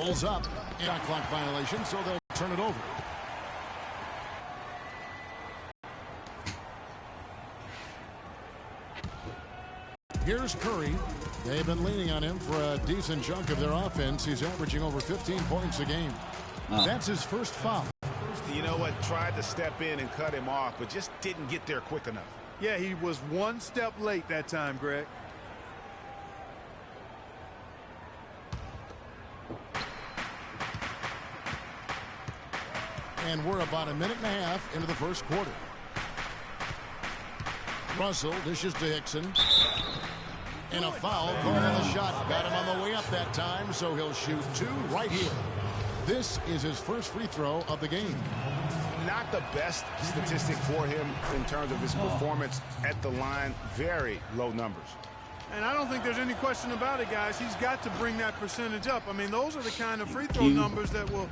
Ball's up. Shot clock violation, so they'll turn it over. Here's Curry. They've been leaning on him for a decent chunk of their offense. He's averaging over 15 points a game. That's his first foul. You know what? Tried to step in and cut him off, but just didn't get there quick enough. Yeah, he was one step late that time, Greg. And we're about a minute and a half into the first quarter. Russell dishes to Hickson. And a foul called on the shot. Got him on the way up that time, so he'll shoot two right here. This is his first free throw of the game. Not the best statistic for him in terms of his performance at the line. Very low numbers. And I don't think there's any question about it, guys. He's got to bring that percentage up. I mean, those are the kind of free throw numbers that will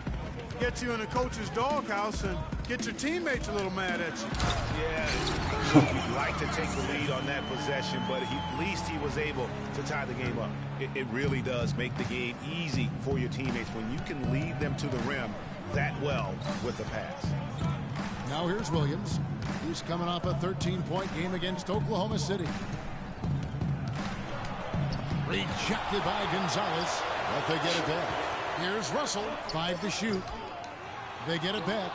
get you in a coach's doghouse and get your teammates a little mad at you. Yeah, you'd like to take the lead on that possession, but at least he was able to tie the game up. It really does make the game easy for your teammates when you can lead them to the rim that well with the pass. Now here's Williams. He's coming off a 13-point game against Oklahoma City. Rejected by Gonzalez, but they get it back. Here's Russell, 5 to shoot. They get it back.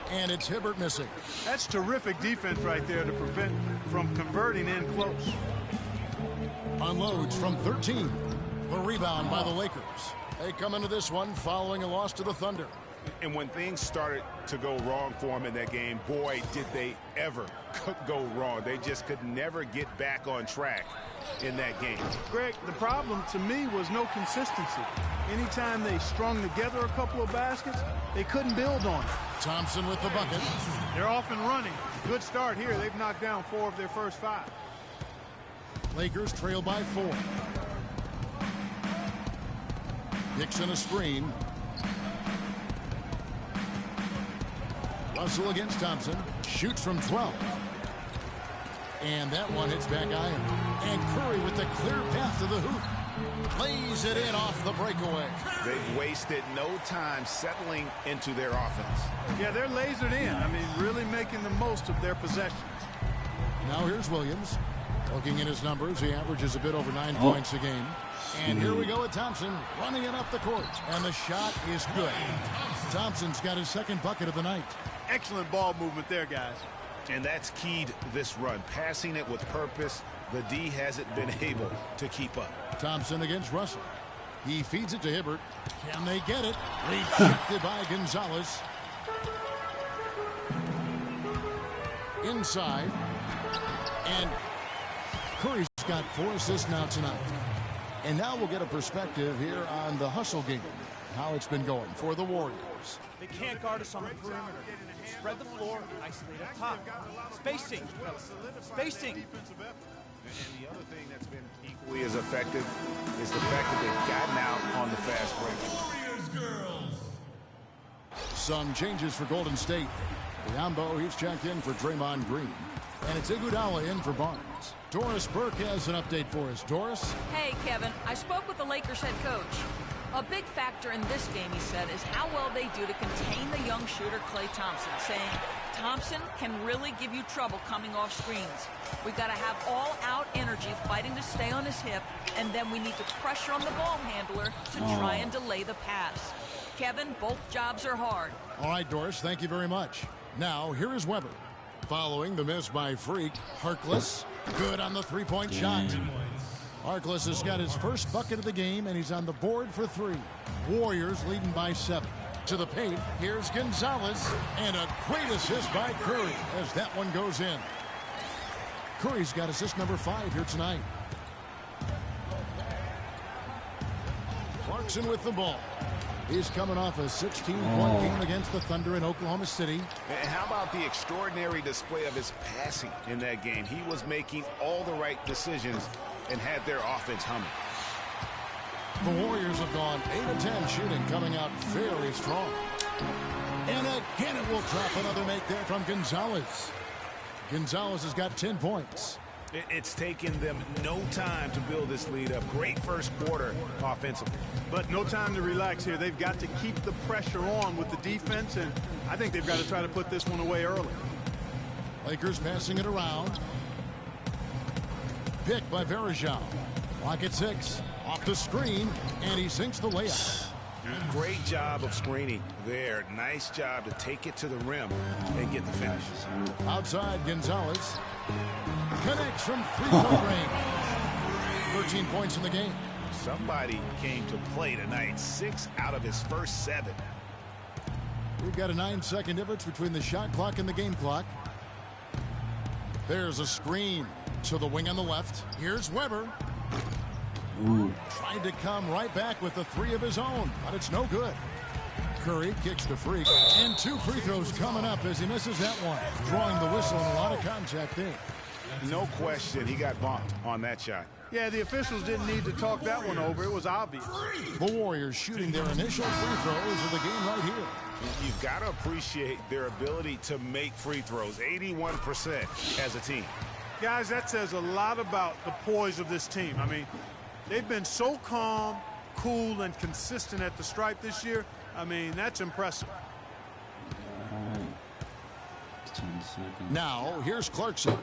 And it's Hibbert missing. That's terrific defense right there to prevent from converting in close. Unloads from 13. The rebound by the Lakers. They come into this one following a loss to the Thunder. And when things started to go wrong for them in that game, boy, did they ever go wrong. They just could never get back on track in that game. Greg, the problem to me was no consistency. Anytime they strung together a couple of baskets, they couldn't build on it. Thompson with the bucket. They're off and running. Good start here. They've knocked down 4 of their first 5. Lakers trail by 4. Hickson a screen. Russell against Thompson. Shoots from 12. And that one hits back iron. And Curry with the clear path to the hoop. Lays it in off the breakaway. They've wasted no time settling into their offense. Yeah, they're lasered in. I mean, really making the most of their possessions. Now here's Williams. Looking at his numbers, he averages a bit over 9 points a game. And here we go with Thompson running it up the court. And the shot is good. Thompson's got his second bucket of the night. Excellent ball movement there, guys. And that's keyed this run. Passing it with purpose. The D hasn't been able to keep up. Thompson against Russell. He feeds it to Hibbert. Can they get it? Rejected by Gonzalez. Inside. And Curry's got 4 assists now tonight. And now we'll get a perspective here on the hustle game. How it's been going for the Warriors. They can't guard us on the perimeter. Spread the floor, isolate up top. Spacing. Spacing. And the other thing that's been equally as effective is the fact that they've gotten out on the fast break. Some changes for Golden State. Biombo, he's checked in for Draymond Green. And it's Iguodala in for Barnes. Doris Burke has an update for us. Doris? Hey, Kevin. I spoke with the Lakers head coach. A big factor in this game, he said, is how well they do to contain the young shooter Klay Thompson, saying Thompson can really give you trouble coming off screens. We've got to have all-out energy fighting to stay on his hip, and then we need to pressure on the ball handler to try and delay the pass. Kevin, both jobs are hard. All right, Doris, thank you very much. Now, here is Weber. Following the miss by Freak, Harkless, good on the three-point shot. Harkless has got his first bucket of the game, and he's on the board for 3. Warriors leading by 7. To the paint, here's Gonzalez, and a great assist by Curry as that one goes in. Curry's got assist number 5 here tonight. Clarkson with the ball. He's coming off a 16-point game against the Thunder in Oklahoma City. And how about the extraordinary display of his passing in that game? He was making all the right decisions and had their offense humming. The Warriors have gone 8 of 10 shooting, coming out very strong. And again, it will drop another make there from Gonzalez. Gonzalez has got 10 points. It's taken them no time to build this lead up. Great first quarter offensively. But no time to relax here. They've got to keep the pressure on with the defense, and I think they've got to try to put this one away early. Lakers passing it around. Pick by Varejao. Clock at 6. Off the screen, and he sinks the layup. Great job of screening there. Nice job to take it to the rim and get the finish. Outside, Gonzalez connects from three-point range. 13 points in the game. Somebody came to play tonight. 6 out of his first 7. We've got a 9-second difference between the shot clock and the game clock. There's a screen to the wing on the left. Here's Weber. Ooh. Tried to come right back with the 3 of his own, but it's no good. Curry kicks to Freak, and 2 free throws coming up as he misses that one. Drawing the whistle and a lot of contact there. No question, he got bumped on that shot. Yeah, the officials didn't need to talk that one over. It was obvious. The Warriors shooting their initial free throws of the game right here. You've got to appreciate their ability to make free throws. 81% as a team. Guys, that says a lot about the poise of this team. I mean, they've been so calm, cool, and consistent at the stripe this year. I mean, that's impressive. Now, here's Clarkson.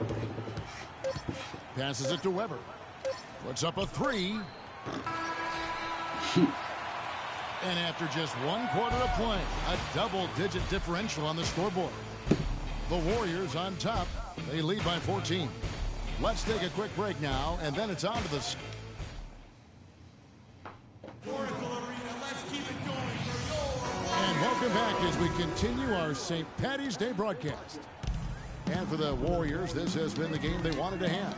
Passes it to Weber. Puts up a 3. And after just 1 quarter of play, a double-digit differential on the scoreboard. The Warriors on top. They lead by 14. Let's take a quick break now, and then it's on to the... And welcome back as we continue our St. Paddy's Day broadcast. And for the Warriors, this has been the game they wanted to have.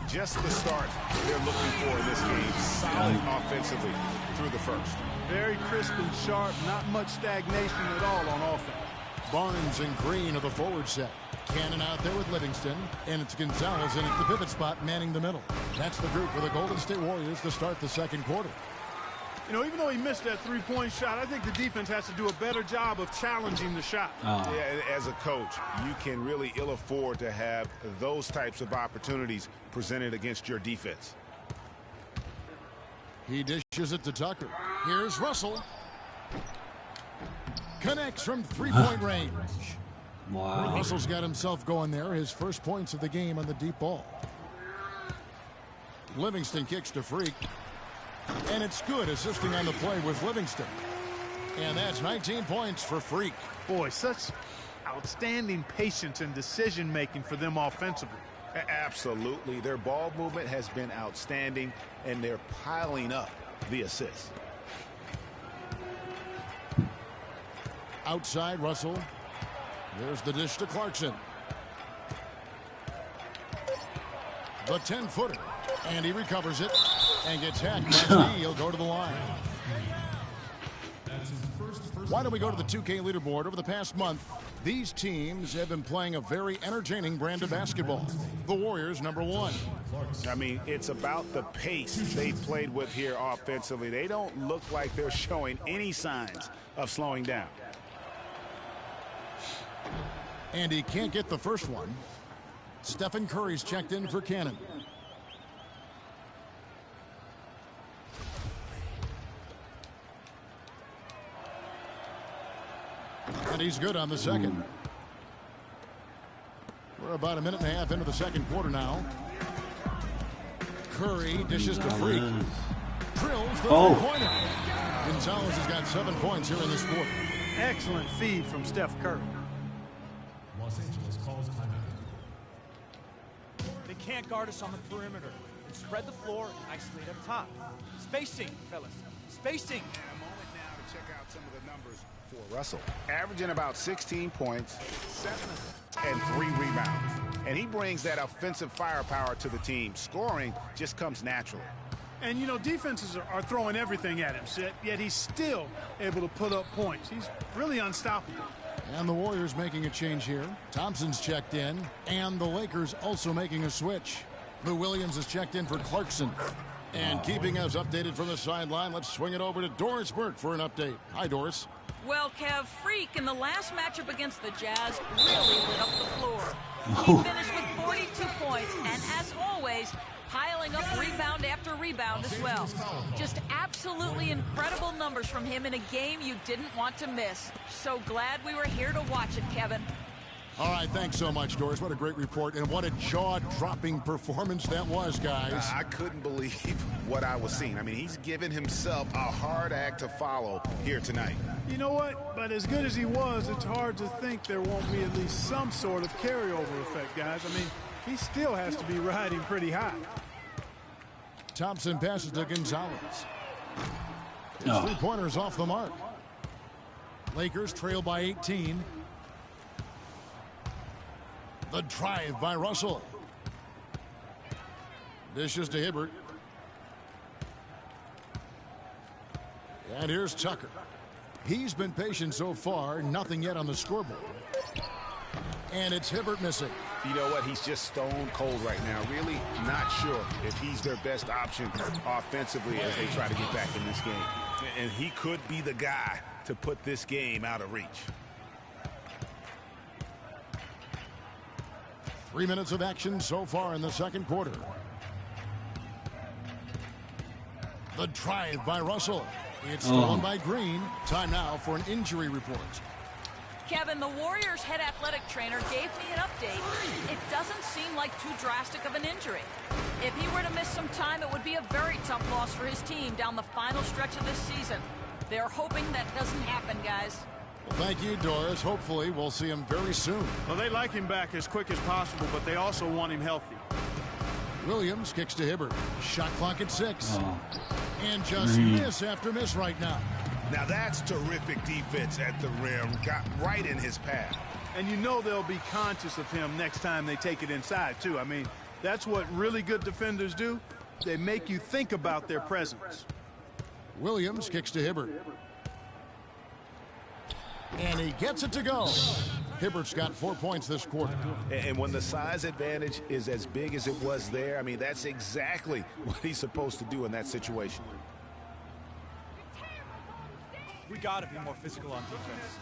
Just the start they're looking for in this game. Solid offensively through the first. Very crisp and sharp, not much stagnation at all on offense. Barnes and Green of the forward set. Cannon out there with Livingston, and it's Gonzalez in at the pivot spot manning the middle. That's the group for the Golden State Warriors to start the second quarter. You know, even though he missed that three-point shot, I think the defense has to do a better job of challenging the shot. Yeah, as a coach, you can really ill afford to have those types of opportunities presented against your defense. He dishes it to Tucker. Here's Russell. Connects from three-point range. Wow. Russell's got himself going there. His first points of the game on the deep ball. Livingston kicks to Freak. And it's good, assisting on the play with Livingston. And that's 19 points for Freak. Boy, such outstanding patience and decision-making for them offensively. Absolutely. Their ball movement has been outstanding, and they're piling up the assists. Outside, Russell. There's the dish to Clarkson. The 10-footer. And he recovers it and gets hacked by Lee. He'll go to the line. Why don't we go to the 2K leaderboard? Over the past month, these teams have been playing a very entertaining brand of basketball. The Warriors, number 1. I mean, it's about the pace they've played with here offensively. They don't look like they're showing any signs of slowing down. And he can't get the first one. Stephen Curry's checked in for Cannon. And he's good on the second. We're about a minute and a half into the second quarter now. Curry dishes to Freak. Drills the three-pointer. Gonzalez has got 7 points here in this quarter. Excellent feed from Steph Curry. Los Angeles calls timeout. They can't guard us on the perimeter. Spread the floor and isolate up top. Spacing, fellas. Spacing. And a moment now to check out some of the numbers for Russell. Averaging about 16 points, 7 and 3 rebounds. And he brings that offensive firepower to the team. Scoring just comes naturally. And, you know, defenses are throwing everything at him, yet he's still able to put up points. He's really unstoppable. And the Warriors making a change here. Thompson's checked in, and the Lakers also making a switch. Lou Williams is checked in for Clarkson. And keeping us updated from the sideline, let's swing it over to Doris Burke for an update. Hi, Doris. Well, Kev, Freak in the last matchup against the Jazz really lit up the floor. He finished with 42 points, and as always, piling up rebound after rebound as well. Just absolutely incredible numbers from him in a game you didn't want to miss. So glad we were here to watch it, Kevin. All right, thanks so much, Doris. What a great report, and what a jaw-dropping performance that was, guys. I couldn't believe what I was seeing. I mean, he's given himself a hard act to follow here tonight. You know what? But as good as he was, it's hard to think there won't be at least some sort of carryover effect, guys. I mean, he still has to be riding pretty high. Thompson passes to Gonzalez. His three-pointers off the mark. Lakers trail by 18. The drive by Russell. Dishes to Hibbert. And here's Tucker. He's been patient so far. Nothing yet on the scoreboard. And it's Hibbert missing. You know what? He's just stone cold right now. Really not sure if he's their best option offensively as they try to get back in this game. And he could be the guy to put this game out of reach. 3 minutes of action so far in the second quarter. The drive by Russell. It's stolen by Green. Time now for an injury report. Kevin, the Warriors' head athletic trainer gave me an update. It doesn't seem like too drastic of an injury. If he were to miss some time, it would be a very tough loss for his team down the final stretch of this season. They're hoping that doesn't happen, guys. Well, thank you, Doris. Hopefully, we'll see him very soon. Well, they like him back as quick as possible, but they also want him healthy. Williams kicks to Hibbert. Shot clock at 6. And just miss after miss right now. Now that's terrific defense at the rim. Got right in his path. And you know they'll be conscious of him next time they take it inside, too. I mean, that's what really good defenders do. They make you think about their presence. Williams kicks to Hibbert. And he gets it to go. Hibbert's got 4 points this quarter. And when the size advantage is as big as it was there, I mean, that's exactly what he's supposed to do in that situation. We got to be more physical on defense.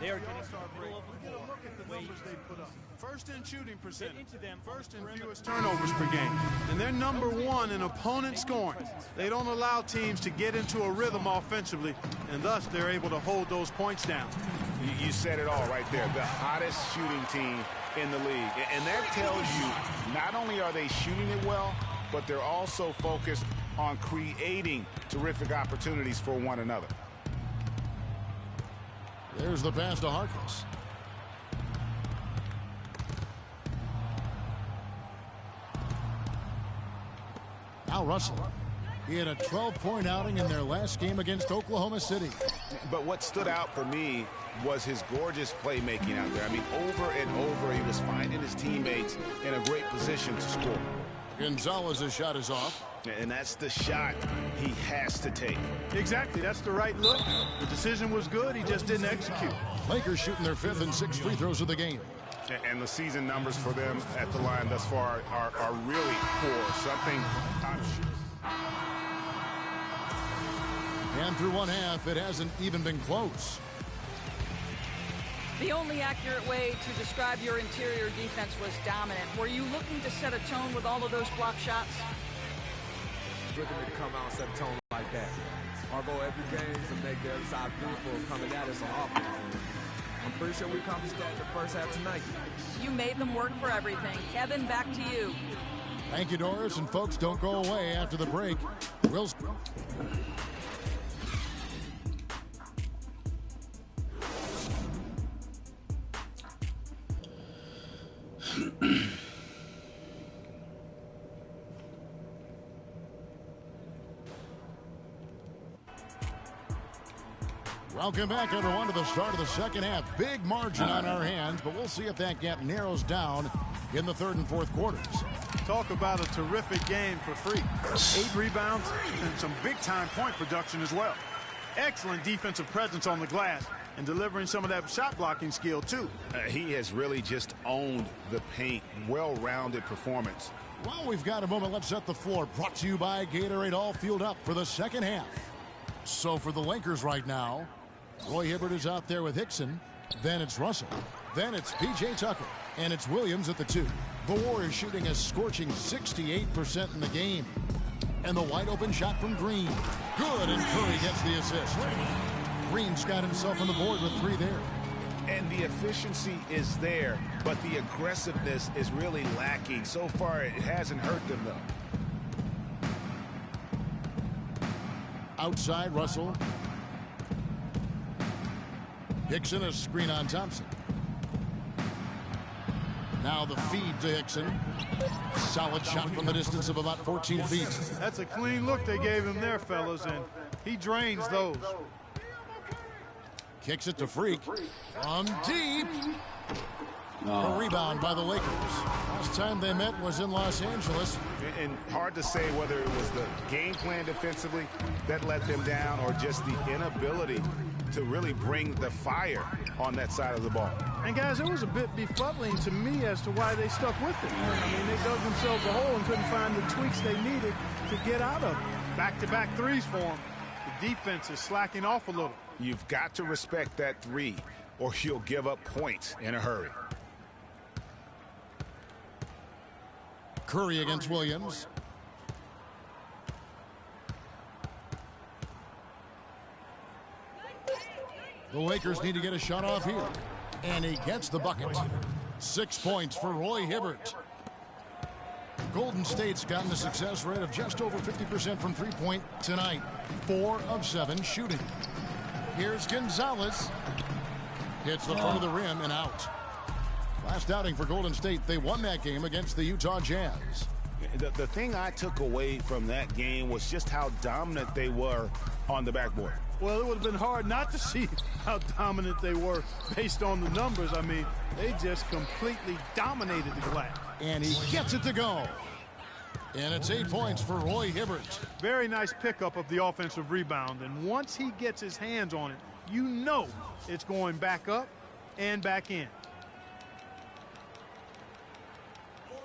They are getting to the middle of the floor. Look at the numbers they put up. First in shooting percentage. Into them. First in fewest turnovers per game. And they're number 1 in opponent scoring. They don't allow teams to get into a rhythm offensively, and thus they're able to hold those points down. You said it all right there. The hottest shooting team in the league. And that tells you not only are they shooting it well, but they're also focused on creating terrific opportunities for one another. There's the pass to Harkless. Now Russell. He had a 12-point outing in their last game against Oklahoma City. But what stood out for me was his gorgeous playmaking out there. I mean, over and over, he was finding his teammates in a great position to score. Gonzalez's shot is off. And that's the shot he has to take. Exactly. That's the right look. The decision was good. He just didn't execute. Lakers shooting their 5th and 6th free throws of the game. And the season numbers for them at the line thus far are really poor. Something I'm sure. And through one half, it hasn't even been close. The only accurate way to describe your interior defense was dominant. Were you looking to set a tone with all of those block shots? Looking to come out and set a tone like that. Our goal every game is to make the other side beautiful coming at us on offense. I'm pretty sure we accomplished that in the first half tonight. You made them work for everything. Kevin, back to you. Thank you, Doris. And folks, don't go away after the break. We'll... Welcome back, everyone, to the start of the second half. Big margin on our hands, but we'll see if that gap narrows down in the third and fourth quarters. Talk about a terrific game for Freak. 8 rebounds and some big-time point production as well. Excellent defensive presence on the glass and delivering some of that shot blocking skill, too. He has really just owned the paint. Well-rounded performance. Well, we've got a moment. Let's set the floor. Brought to you by Gatorade, all fueled up for the second half. So for the Lakers right now, Roy Hibbert is out there with Hickson. Then it's Russell. Then it's P.J. Tucker. And it's Williams at the 2. The Warriors shooting a scorching 68% in the game. And the wide open shot from Green. Good, and Curry gets the assist. Green's got himself on the board with 3 there. And the efficiency is there, but the aggressiveness is really lacking. So far, it hasn't hurt them, though. Outside, Russell. Hickson, a screen on Thompson. Now the feed to Hickson. Solid shot from the distance of about 14 feet. That's a clean look they gave him there, fellas, and he drains those. Kicks it to Freak. From deep. Oh. A rebound by the Lakers. Last time they met was in Los Angeles. And hard to say whether it was the game plan defensively that let them down or just the inability to really bring the fire on that side of the ball. And guys, it was a bit befuddling to me as to why they stuck with it. I mean, they dug themselves a hole and couldn't find the tweaks they needed to get out of it. Back-to-back threes for them. The defense is slacking off a little. You've got to respect that 3 or you'll give up points in a hurry. Curry against Williams. The Lakers need to get a shot off here. And he gets the bucket. 6 points for Roy Hibbert. Golden State's gotten a success rate of just over 50% from three-point tonight. 4 of 7 shooting. Here's Gonzalez. Hits the front of the rim and out. Last outing for Golden State, they won that game against the Utah Jazz. The thing I took away from that game was just how dominant they were on the backboard. Well, it would have been hard not to see how dominant they were based on the numbers. I mean, they just completely dominated the glass. And he gets it to go. And it's 8 points for Roy Hibbert. Very nice pickup of the offensive rebound. And once he gets his hands on it, you know it's going back up and back in.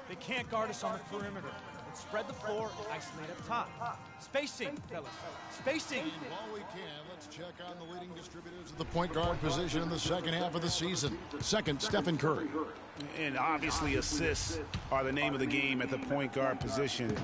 They can't guard us on the perimeter. Let's spread the floor and isolate up top. Spacing, fellas. Spacing. And while we can, let's check on the leading distributors of the point guard position in the second half of the season. Second, Stephen Curry. And obviously assists are the name of the game at the point guard position.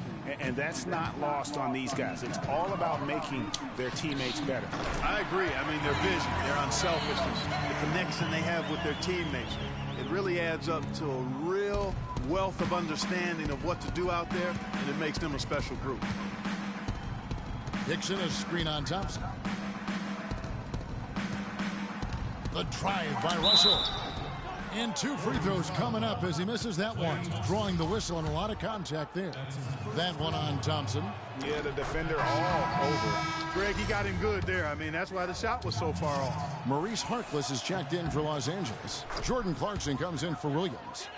And that's not lost on these guys. It's all about making their teammates better. I agree. I mean, their vision, their unselfishness, the connection they have with their teammates. It really adds up to a real wealth of understanding of what to do out there, and it makes them a special group. Hickson, a screen on Thompson. The drive by Russell. And 2 free throws coming up as he misses that one. Drawing the whistle and a lot of contact there. That one on Thompson. Yeah, the defender all over. Greg, he got him good there. I mean, that's why the shot was so far off. Maurice Harkless is checked in for Los Angeles. Jordan Clarkson comes in for Williams.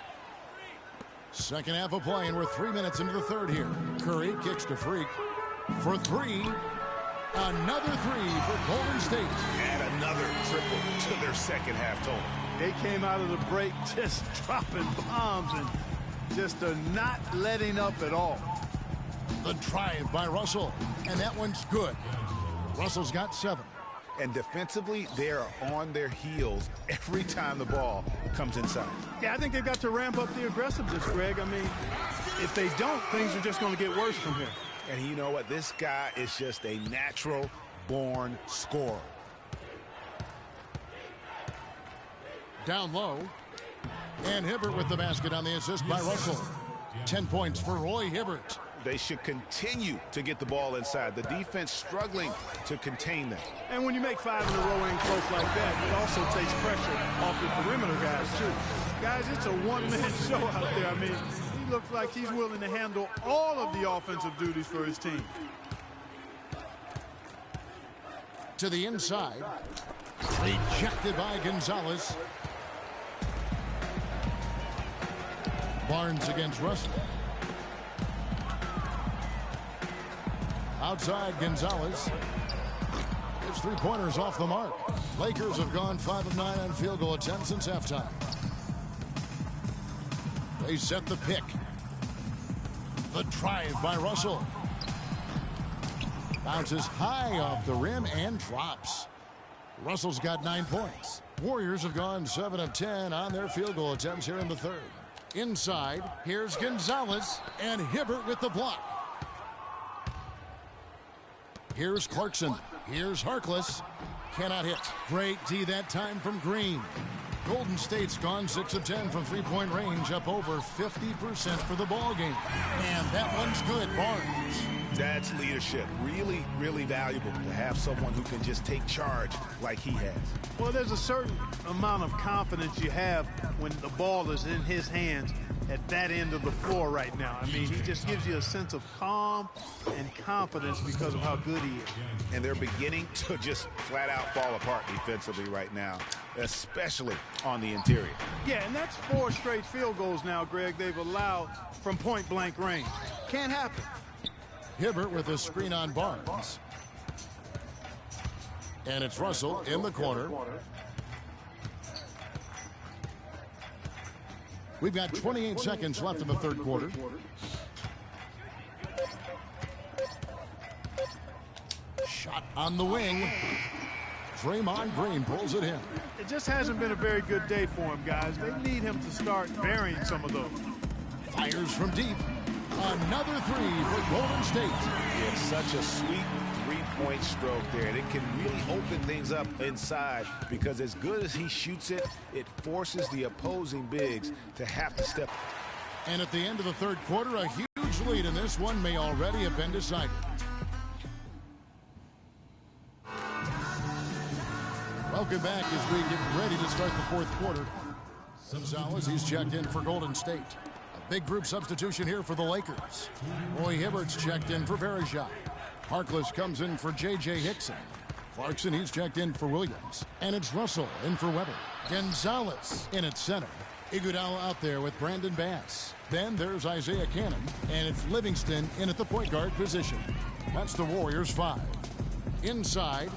Second half of play, and we're 3 minutes into the third here. Curry kicks to Freak for 3. Another 3 for Golden State. And another triple to their second half total. They came out of the break just dropping bombs and just not letting up at all. The drive by Russell, and that one's good. Russell's got 7. And defensively, they are on their heels every time the ball comes inside. Yeah, I think they've got to ramp up the aggressiveness, Greg. I mean, if they don't, things are just going to get worse from here. And you know what? This guy is just a natural-born scorer. Down low. And Hibbert with the basket on the assist by Russell. 10 points for Roy Hibbert. They should continue to get the ball inside. The defense struggling to contain them. And when you make 5 in a row in close like that, it also takes pressure off the perimeter guys, too. Guys, it's a one-man show out there. I mean, he looks like he's willing to handle all of the offensive duties for his team. To the inside. Rejected by Gonzalez. Barnes against Russell. Outside Gonzalez. His 3-pointers off the mark. Lakers have gone 5 of 9 on field goal attempts since halftime. They set the pick. The drive by Russell. Bounces high off the rim and drops. Russell's got 9 points. Warriors have gone 7 of 10 on their field goal attempts here in the third. Inside, here's Gonzalez, and Hibbert with the block. Here's Clarkson. Here's Harkless. Cannot hit. Great D that time from Green. Golden State's gone 6 of 10 from three-point range, up over 50% for the ball game. And that one's good. Barnes. That's leadership. Really, really valuable to have someone who can just take charge like he has. Well, there's a certain amount of confidence you have when the ball is in his hands at that end of the floor right now. I mean, he just gives you a sense of calm and confidence because of how good he is. And they're beginning to just flat out fall apart defensively right now, especially on the interior. Yeah, and that's 4 straight field goals now, Greg, they've allowed from point-blank range. Can't happen. Hibbert with a screen on Barnes. And it's Russell in the corner. We've got 28 seconds left in the third quarter. Shot on the wing. Draymond Green pulls it in. It just hasn't been a very good day for him, guys. They need him to start burying some of those. Fires from deep. Another three for Golden State. It's such a sweet three-point stroke there. And it can really open things up inside because as good as he shoots it, it forces the opposing bigs to have to step. And at the end of the third quarter, a huge lead in this one may already have been decided. Welcome back as we get ready to start the fourth quarter. Gonzalez, he's checked in for Golden State. A big group substitution here for the Lakers. Roy Hibbert's checked in for Varejao. Harkless comes in for J.J. Hickson. Clarkson, he's checked in for Williams. And it's Russell in for Weber. Gonzalez in at center. Iguodala out there with Brandon Bass. Then there's Isaiah Cannon. And it's Livingston in at the point guard position. That's the Warriors 5. Inside.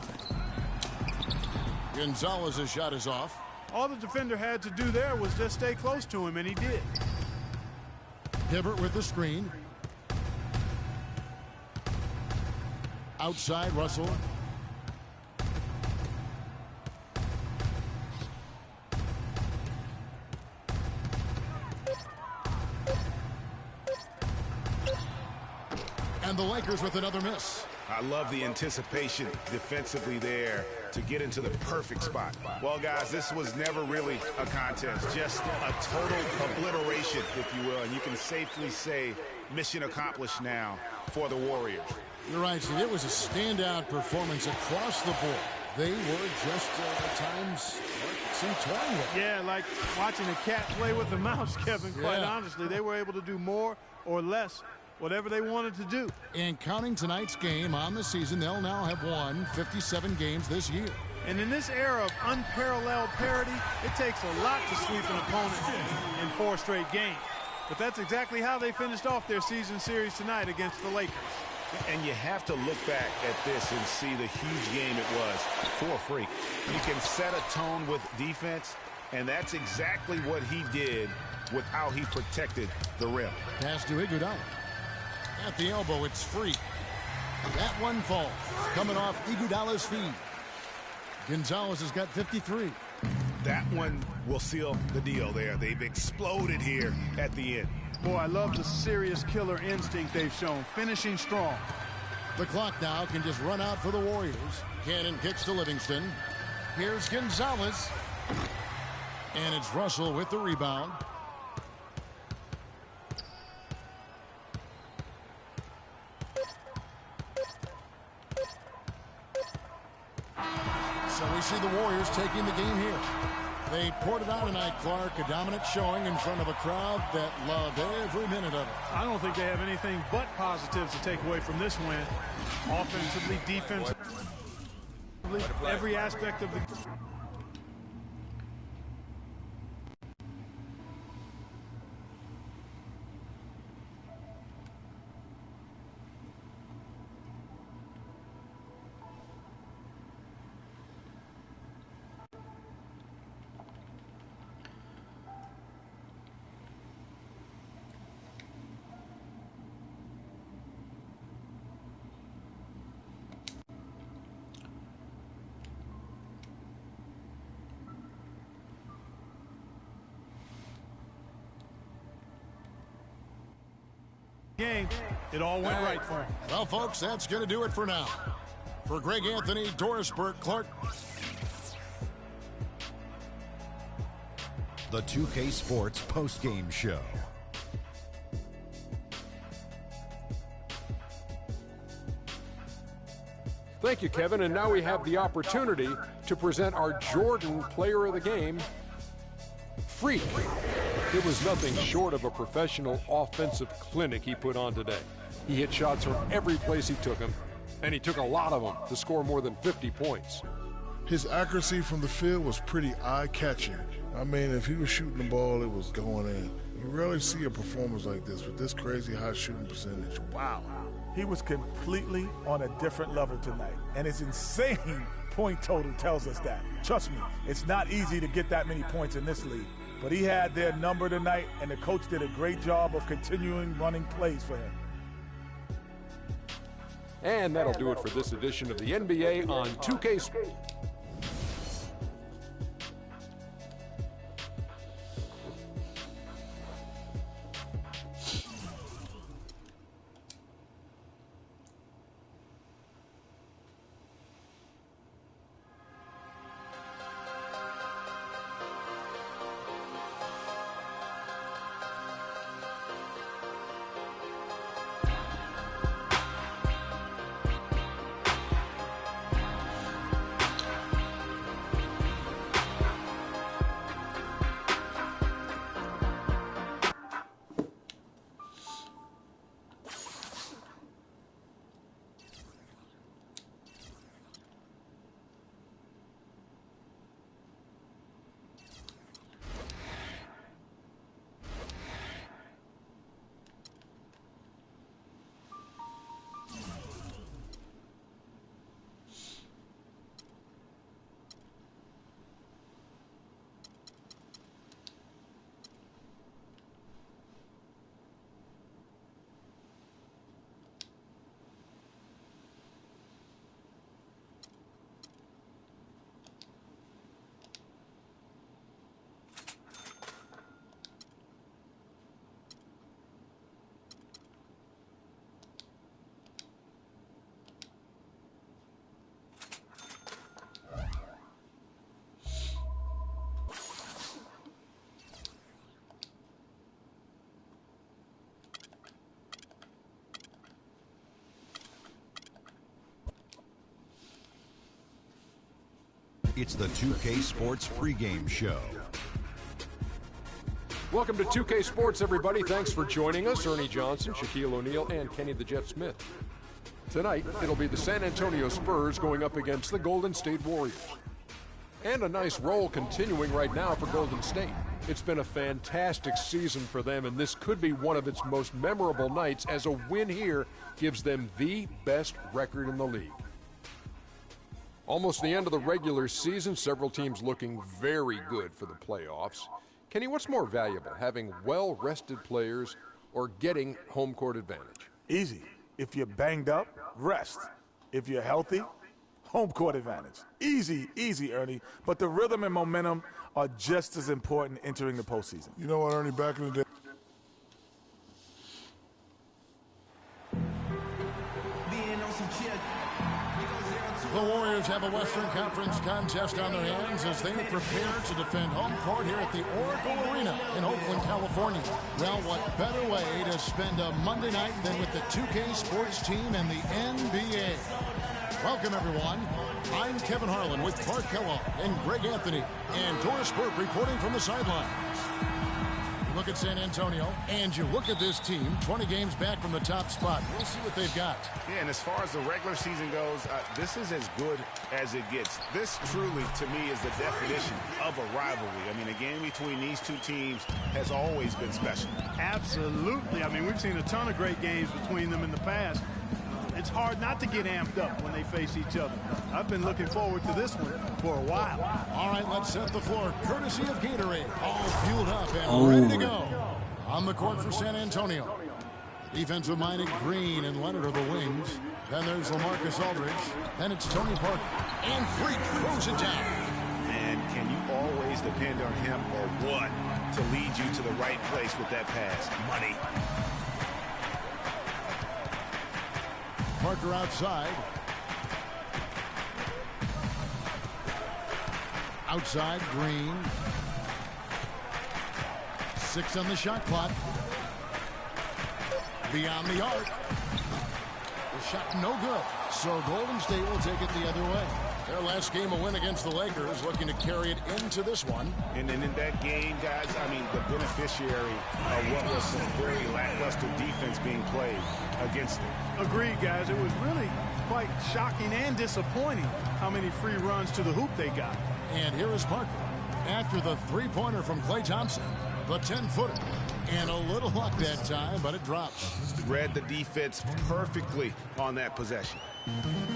Gonzalez's shot is off. All the defender had to do there was just stay close to him, and he did. Hibbert with the screen. Outside, Russell. And the Lakers with another miss. I love the anticipation defensively there to get into the perfect spot. Well, guys, this was never really a contest, just a total obliteration, if you will. And you can safely say mission accomplished now for the Warriors. You're right, Steve. It was a standout performance across the board. They were just, at times, some toying with. Yeah, like watching a cat play with a mouse, Kevin, quite honestly. They were able to do more or less whatever they wanted to do. And counting tonight's game on the season, they'll now have won 57 games this year. And in this era of unparalleled parity, it takes a lot to sweep an opponent in 4 straight games. But that's exactly how they finished off their season series tonight against the Lakers. And you have to look back at this and see the huge game it was for Freak. You can set a tone with defense, and that's exactly what he did with how he protected the rim. Pass to Iguodala. At the elbow, it's Freak. That one falls. Coming off Iguodala's feet. Gonzalez has got 53. That one will seal the deal there. They've exploded here at the end. Boy, I love the serious killer instinct they've shown, finishing strong. The clock now can just run out for the Warriors. Cannon kicks to Livingston. Here's Gonzalez. And it's Russell with the rebound. So we see the Warriors taking the game here. They poured it out tonight, Clark. A dominant showing in front of a crowd that loved every minute of it. I don't think they have anything but positives to take away from this win. Offensively, defensively, every aspect of the game, it all went right for him. Well, folks, that's going to do it for now. For Greg Anthony, Doris Burke, Clark. The 2K Sports postgame show. Thank you, Kevin. And now we have the opportunity to present our Jordan Player of the Game, Freak. It was nothing short of a professional offensive clinic he put on today. He hit shots from every place he took them, and he took a lot of them to score more than 50 points. His accuracy from the field was pretty eye-catching. I mean, if he was shooting the ball, it was going in. You rarely see a performance like this with this crazy high shooting percentage. Wow. He was completely on a different level tonight, and his insane point total tells us that. Trust me, it's not easy to get that many points in this league, but he had their number tonight, and the coach did a great job of continuing running plays for him. And that'll do it for this edition of the NBA on 2K Sports. It's the 2K Sports pregame show. Welcome to 2K Sports, everybody. Thanks for joining us. Ernie Johnson, Shaquille O'Neal, and Kenny the Jet Smith. Tonight, it'll be the San Antonio Spurs going up against the Golden State Warriors. And a nice roll continuing right now for Golden State. It's been a fantastic season for them, and this could be one of its most memorable nights, as a win here gives them the best record in the league. Almost the end of the regular season, several teams looking very good for the playoffs. Kenny, what's more valuable, having well-rested players or getting home court advantage? Easy. If you're banged up, rest. If you're healthy, home court advantage. Easy, easy, Ernie. But the rhythm and momentum are just as important entering the postseason. You know what, Ernie, back in the day, The Warriors have a Western Conference contest on their hands as they prepare to defend home court here at the Oracle Arena in Oakland, California. Well, what better way to spend a Monday night than with the 2K Sports team and the NBA? Welcome, everyone. I'm Kevin Harlan with Clark Kellogg and Greg Anthony and Doris Burke reporting from the sidelines. Look at San Antonio, and you look at this team, 20 games back from the top spot. We'll see what they've got. Yeah, and as far as the regular season goes, this is as good as it gets. This truly, to me, is the definition of a rivalry. I mean, a game between these two teams has always been special. Absolutely. I mean, we've seen a ton of great games between them in the past. It's hard not to get amped up when they face each other. I've been looking forward to this one for a while. All right, let's set the floor. Courtesy of Gatorade. All fueled up and ready to go. On the court for San Antonio. Defensive-minded Green and Leonard are the wings. Then there's LaMarcus Aldridge. Then it's Tony Parker. And Freak throws it down. And can you always depend on him or what to lead you to the right place with that pass? Money. Parker outside. Outside, Green. 6 on the shot clock. Beyond the arc. The shot no good. So Golden State will take it the other way. Their last game, a win against the Lakers, looking to carry it into this one. And in that game, guys, I mean, the beneficiary of what was some very lackluster defense being played against them. Agreed, guys. It was really quite shocking and disappointing how many free runs to the hoop they got. And here is Parker. After the three-pointer from Klay Thompson, the 10-footer. And a little luck that time, but it drops. Read the defense perfectly on that possession.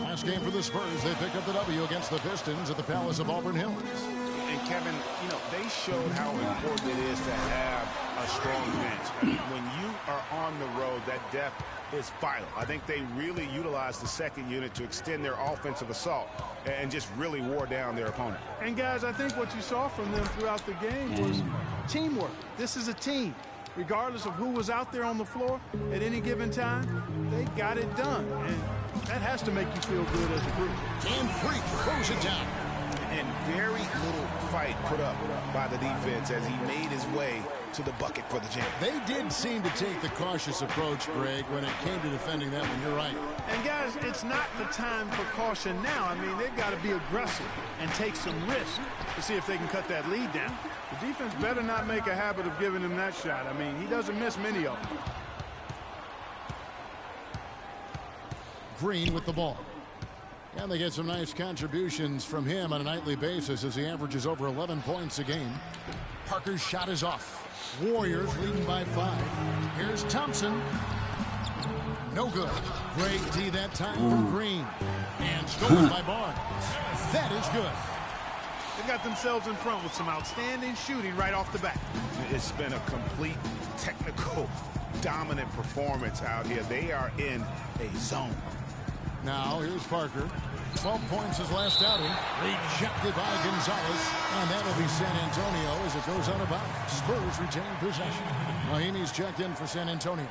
Last game for the Spurs, they pick up the W against the Pistons at the Palace of Auburn Hills. And Kevin, you know, they showed how important it is to have a strong bench. I mean, when you are on the road, that depth is vital. I think they really utilized the second unit to extend their offensive assault and just really wore down their opponent. And guys, I think what you saw from them throughout the game was teamwork. This is a team. Regardless of who was out there on the floor at any given time, they got it done. And that has to make you feel good as a group. And Freak throws it down. And very little fight put up by the defense as he made his way to the bucket for the jam. They did seem to take the cautious approach, Greg, when it came to defending that one. You're right. And guys, it's not the time for caution now. I mean, they've got to be aggressive and take some risk to see if they can cut that lead down. The defense better not make a habit of giving him that shot. I mean, he doesn't miss many of them. Green with the ball. And they get some nice contributions from him on a nightly basis as he averages over 11 points a game. Parker's shot is off. Warriors leading by 5. Here's Thompson. No good. Great D that time from Green. And stolen by Barnes. That is good. They got themselves in front with some outstanding shooting right off the bat. It's been a complete technical, dominant performance out here. They are in a zone. Now here's Parker. 12 points his last outing. Rejected by Gonzalez. And that'll be San Antonio as it goes out of bounds. Spurs retain possession. Mahinmi's checked in for San Antonio.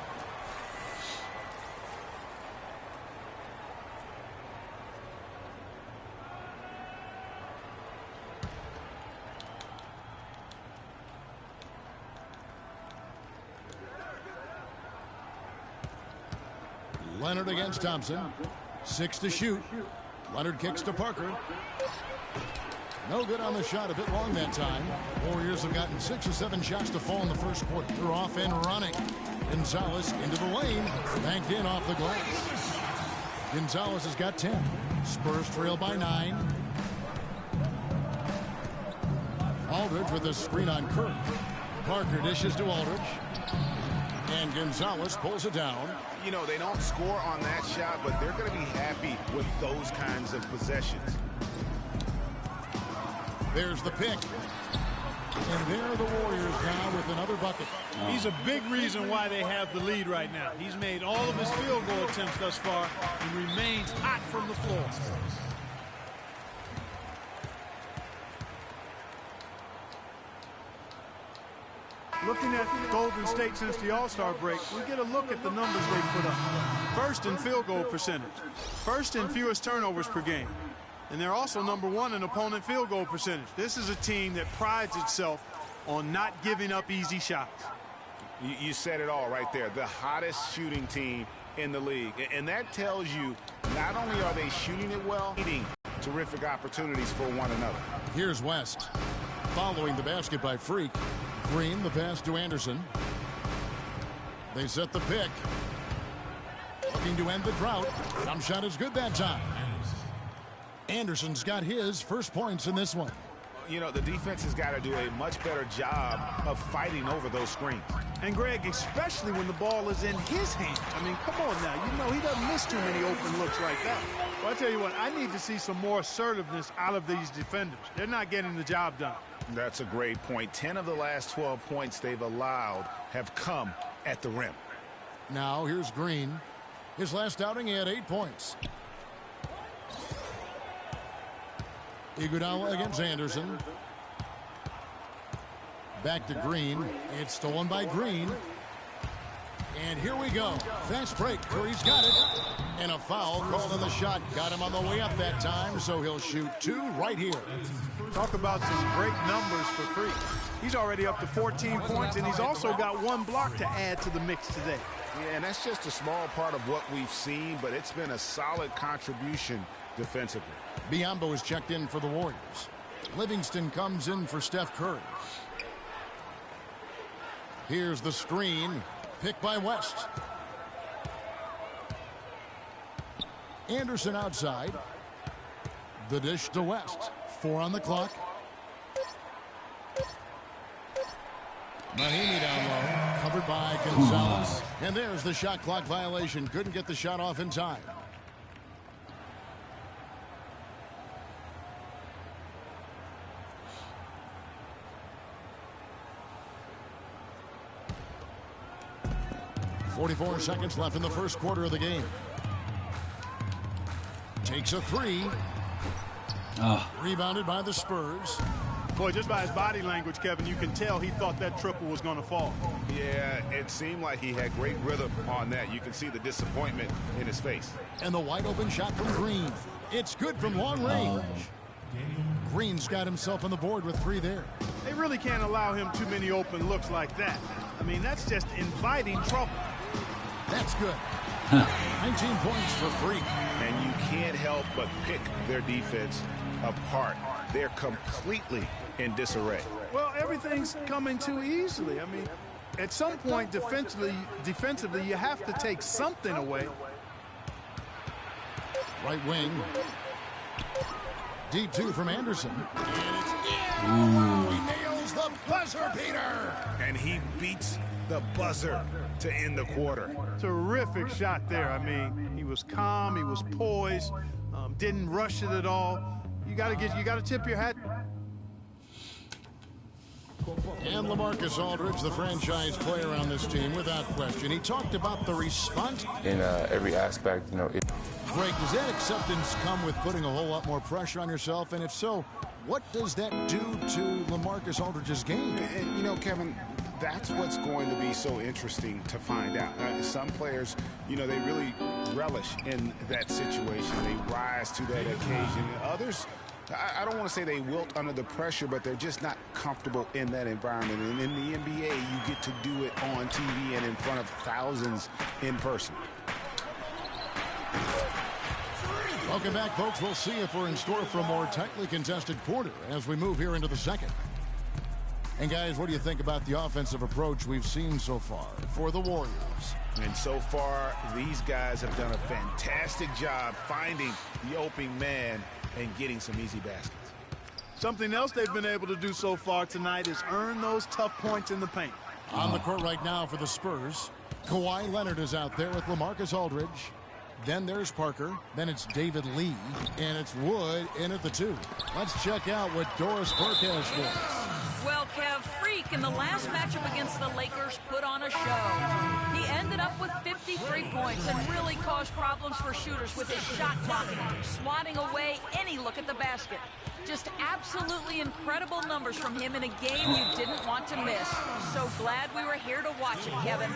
Leonard against Thompson. 6 to shoot. Leonard kicks to Parker. No good on the shot. A bit long that time. Warriors have gotten 6 or 7 shots to fall in the first quarter. They're off and running. Gonzalez into the lane. Banked in off the glass. Gonzalez has got 10. Spurs trail by 9. Aldridge with a screen on Curry. Parker dishes to Aldridge. And Gonzalez pulls it down. You know, they don't score on that shot, but they're going to be happy with those kinds of possessions. There's the pick. And there are the Warriors now with another bucket. He's a big reason why they have the lead right now. He's made all of his field goal attempts thus far and remains hot from the floor. Looking at Golden State since the All-Star break, we get a look at the numbers they put up. First in field goal percentage. First in fewest turnovers per game. And they're also number 1 in opponent field goal percentage. This is a team that prides itself on not giving up easy shots. You said it all right there. The hottest shooting team in the league. And that tells you not only are they shooting it well, creating terrific opportunities for one another. Here's West. Following the basket by Freak. Green, the pass to Anderson. They set the pick. Looking to end the drought. Jump shot is good that time. Anderson's got his first points in this one. You know, the defense has got to do a much better job of fighting over those screens. And Greg, especially when the ball is in his hand. I mean, come on now. You know, he doesn't miss too many open looks like that. Well, I tell you what, I need to see some more assertiveness out of these defenders. They're not getting the job done. That's a great point. 10 of the last 12 points they've allowed have come at the rim. Now here's Green. His last outing, he had 8 points. Iguodala against Anderson. Back to Green. It's stolen by Green. And here we go. Fast break. Curry's got it. And a foul called on the shot. Got him on the way up that time, so he'll shoot 2 right here. Talk about some great numbers for Freak. He's already up to 14 points, and he's also got 1 block to add to the mix today. Yeah, and that's just a small part of what we've seen, but it's been a solid contribution defensively. Biyombo is checked in for the Warriors. Livingston comes in for Steph Curry. Here's the screen. Picked by West. Anderson outside. The dish to West. 4 on the clock. Mahinmi down low. Covered by Gonzalez. And there's the shot clock violation. Couldn't get the shot off in time. .44 seconds left in the first quarter of the game. Takes a 3. Rebounded by the Spurs. Boy, just by his body language, Kevin, you can tell he thought that triple was going to fall. Yeah, it seemed like he had great rhythm on that. You can see the disappointment in his face. And the wide open shot from Green. It's good from long range. Green's got himself on the board with 3 there. They really can't allow him too many open looks like that. I mean, that's just inviting trouble. That's good. 19 points for Freak. And you can't help but pick their defense apart. They're completely in disarray. Well, everything's coming too easily. I mean, at some point defensively, you have to take something away. Right wing. Deep 2 from Anderson. And it's in. He nails the buzzer beater. And he beats the buzzer to end the quarter. Terrific shot there. I mean, he was calm, he was poised, didn't rush it at all. You got to tip your hat. And LaMarcus Aldridge, the franchise player on this team, without question. He talked about the response. In every aspect, you know. Greg, does that acceptance come with putting a whole lot more pressure on yourself? And if so, what does that do to LaMarcus Aldridge's game? And, you know, Kevin, that's what's going to be so interesting to find out. Some players, you know, they really relish in that situation. They rise to that occasion. Others, I don't want to say they wilt under the pressure, but they're just not comfortable in that environment. And in the NBA, you get to do it on TV and in front of thousands in person. Welcome back, folks. We'll see if we're in store for a more tightly contested quarter as we move here into the second. And, guys, what do you think about the offensive approach we've seen so far for the Warriors? And so far, these guys have done a fantastic job finding the open man and getting some easy baskets. Something else they've been able to do so far tonight is earn those tough points in the paint. On the court right now for the Spurs, Kawhi Leonard is out there with LaMarcus Aldridge. Then there's Parker. Then it's David Lee. And it's Wood in at the 2. Let's check out what Doris Burke has for us. Well, Kev, Freak in the last matchup against the Lakers put on a show. He ended up with 53 points and really caused problems for shooters with his shot blocking, swatting away any look at the basket. Just absolutely incredible numbers from him in a game you didn't want to miss. So glad we were here to watch it, Kevin.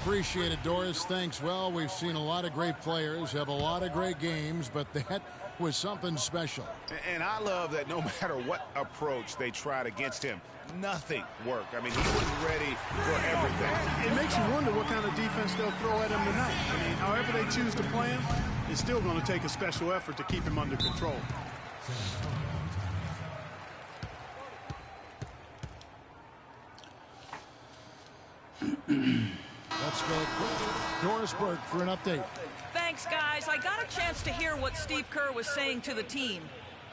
Appreciate it, Doris. Thanks. Well, we've seen a lot of great players have a lot of great games, but that was something special. And I love that no matter what approach they tried against him, nothing worked. I mean, he was ready for everything. It makes you wonder what kind of defense they'll throw at him tonight. I mean, however they choose to play him, it's still going to take a special effort to keep him under control. Let's go Doris Burke for an update. Thanks, guys. I got a chance to hear what Steve Kerr was saying to the team.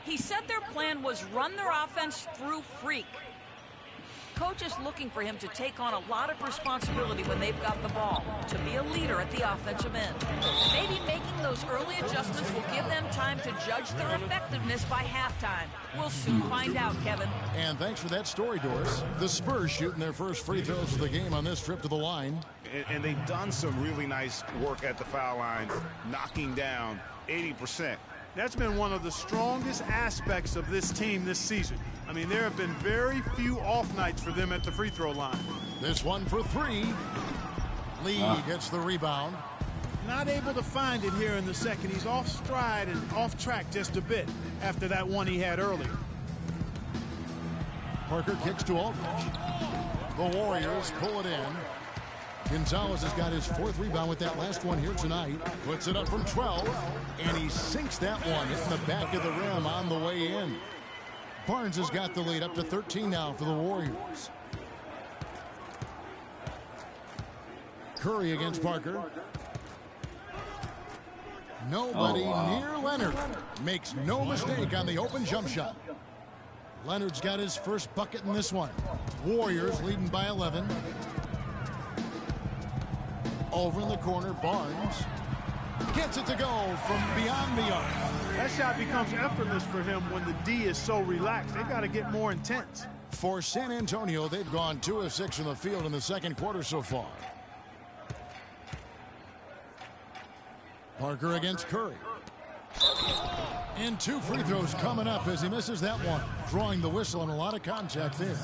He said their plan was run their offense through Freak. Coach is looking for him to take on a lot of responsibility when they've got the ball, to be a leader at the offensive end. Maybe making those early adjustments will give them time to judge their effectiveness by halftime. We'll soon find out, Kevin. And thanks for that story, Doris. The Spurs shooting their first free throws of the game on this trip to the line. And they've done some really nice work at the foul line, knocking down 80%. That's been one of the strongest aspects of this team this season. I mean, there have been very few off nights for them at the free throw line. This one for 3. Lee gets the rebound. Not able to find it here in the second. He's off stride and off track just a bit after that one he had earlier. Parker kicks to Aldridge. The Warriors pull it in. Gonzalez has got his 4th rebound with that last one here tonight. Puts it up from 12, and he sinks that one hitting the back of the rim on the way in. Barnes has got the lead up to 13 now for the Warriors. Curry against Parker. Nobody near Leonard. Makes no mistake on the open jump shot. Leonard's got his first bucket in this one. Warriors leading by 11. Over in the corner, Barnes gets it to go from beyond the arc. That shot becomes effortless for him when the D is so relaxed. They've got to get more intense. For San Antonio, they've gone 2 of 6 from the field in the second quarter so far. Parker against Curry. And 2 free throws coming up as he misses that one. Drawing the whistle and a lot of contact there.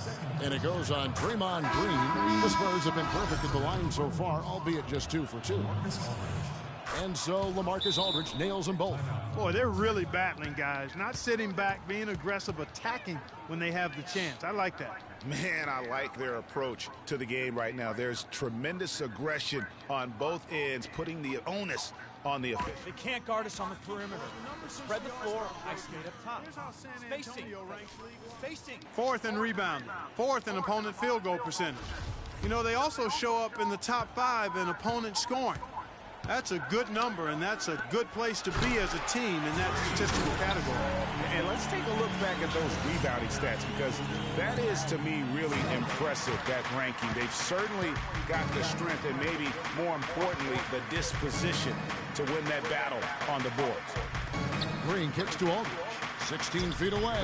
And it goes on Draymond Green. The Spurs have been perfect at the line so far, albeit just 2 for 2. And so LaMarcus Aldridge nails them both. Boy, they're really battling, guys. Not sitting back, being aggressive, attacking when they have the chance. I like that. Man, I like their approach to the game right now. There's tremendous aggression on both ends, putting the onus on the official. They can't guard us on the perimeter. Spread the floor, isolate up top. Spacing. Spacing. 4th in rebounding. 4th in opponent field goal percentage. You know, they also show up in the top 5 in opponent scoring. That's a good number, and that's a good place to be as a team in that statistical category. And let's take a look back at those rebounding stats, because that is, to me, really impressive, that ranking. They've certainly got the strength and maybe, more importantly, the disposition to win that battle on the boards. Green kicks to Aldridge. 16 feet away.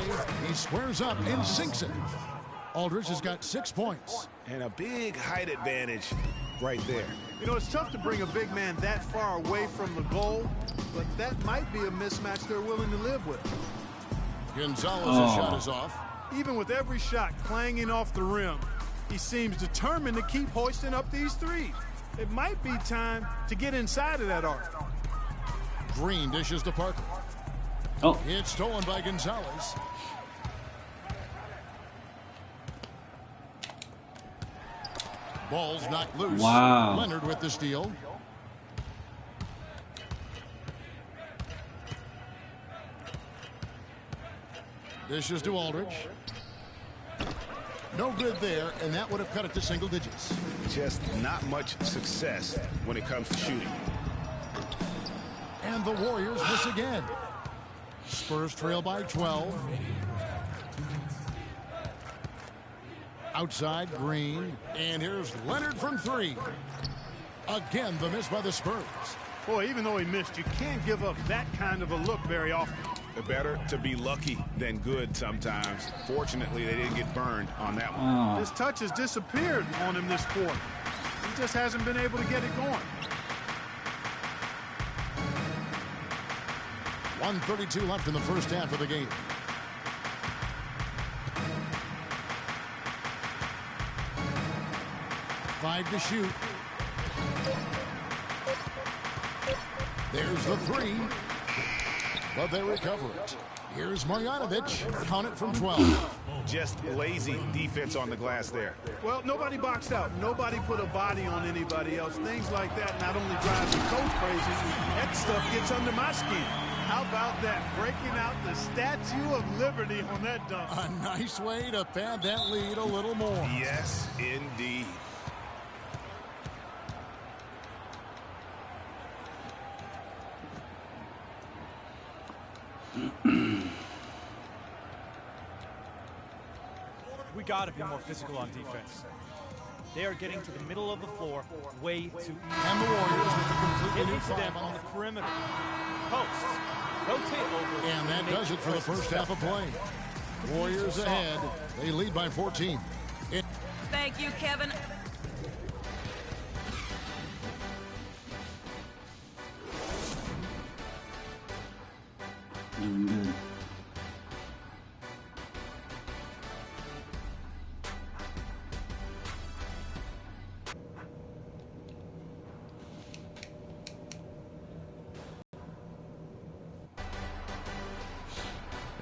He squares up and sinks it. Aldridge has got 6 points. And a big height advantage right there. You know, it's tough to bring a big man that far away from the goal, but that might be a mismatch they're willing to live with. Gonzalez's shot is off. Even with every shot clanging off the rim, he seems determined to keep hoisting up these threes. It might be time to get inside of that arc. Green dishes to Parker. It's stolen by Gonzalez. Ball's knocked loose. Wow. Leonard with the steal. Dishes to Aldridge. No good there, and that would have cut it to single digits. Just not much success when it comes to shooting. And the Warriors miss again. Spurs trail by 12. Outside, Green. And here's Leonard from 3. Again, the miss by the Spurs. Boy, even though he missed, you can't give up that kind of a look very often. Better to be lucky than good sometimes. Fortunately, they didn't get burned on that one. His touch has disappeared on him this quarter. He just hasn't been able to get it going. 1:32 left in the first half of the game. Five to shoot. There's the 3. But they recover it. Here's Marjanovic. Count it from 12. Just lazy defense on the glass there. Well, nobody boxed out. Nobody put a body on anybody else. Things like that not only drives the coach crazy, that stuff gets under my skin. How about that? Breaking out the Statue of Liberty on that dunk. A nice way to pad that lead a little more. Yes, indeed. We got to be more physical on defense. They are getting to the middle of the floor way too easy. And the Warriors with a completely Get new into them on the perimeter. Posts. Rotate over. And that does it for the first half of play. Warriors ahead. They lead by 14. Thank you, Kevin. Good.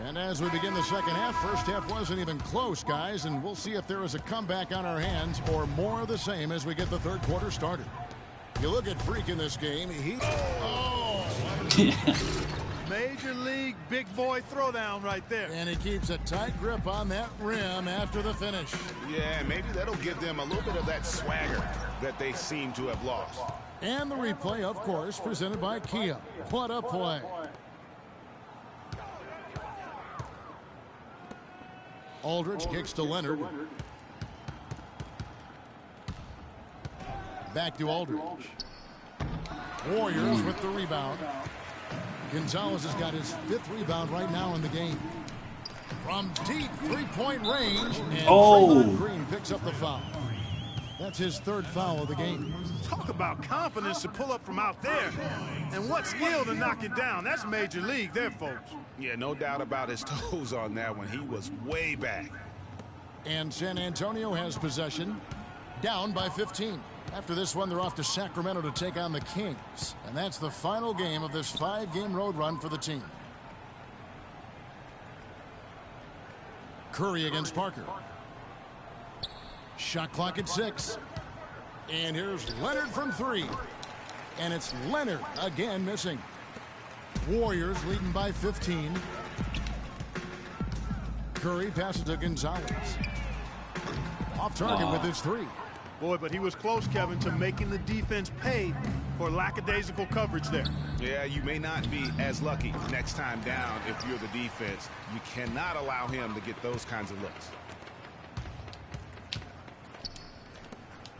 And as we begin the second half, first half wasn't even close, guys, and we'll see if there is a comeback on our hands or more of the same as we get the third quarter started. You look at Freak in this game, Major league big boy throwdown right there. And he keeps a tight grip on that rim after the finish. Yeah, maybe that'll give them a little bit of that swagger that they seem to have lost. And the replay, of course, presented by Kia. What a play. Aldridge kicks to Leonard. Back to Aldridge. Warriors with the rebound. Gonzalez has got his 5th rebound right now in the game. From deep three-point range, and Draymond Green picks up the foul. That's his 3rd foul of the game. Talk about confidence to pull up from out there. And what skill to knock it down. That's major league there, folks. Yeah, no doubt about his toes on that one. He was way back. And San Antonio has possession, down by 15. After this one, they're off to Sacramento to take on the Kings. And that's the final game of this 5-game road run for the team. Curry against Parker. Shot clock at 6. And here's Leonard from 3. And it's Leonard again missing. Warriors leading by 15. Curry passes to Gonzalez. Off target with his 3. Boy, but he was close, Kevin, to making the defense pay for lackadaisical coverage there. Yeah, you may not be as lucky next time down if you're the defense. You cannot allow him to get those kinds of looks.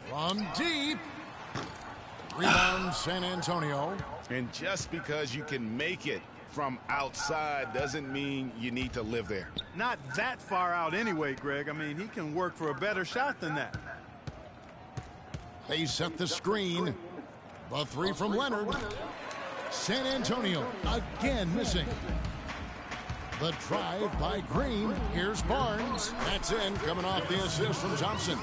From deep. Rebound San Antonio. And just because you can make it from outside doesn't mean you need to live there. Not that far out anyway, Greg. I mean, he can work for a better shot than that. They set the screen. The 3 from Leonard. San Antonio again missing. The drive by Green. Here's Barnes. That's in, coming off the assist from Thompson.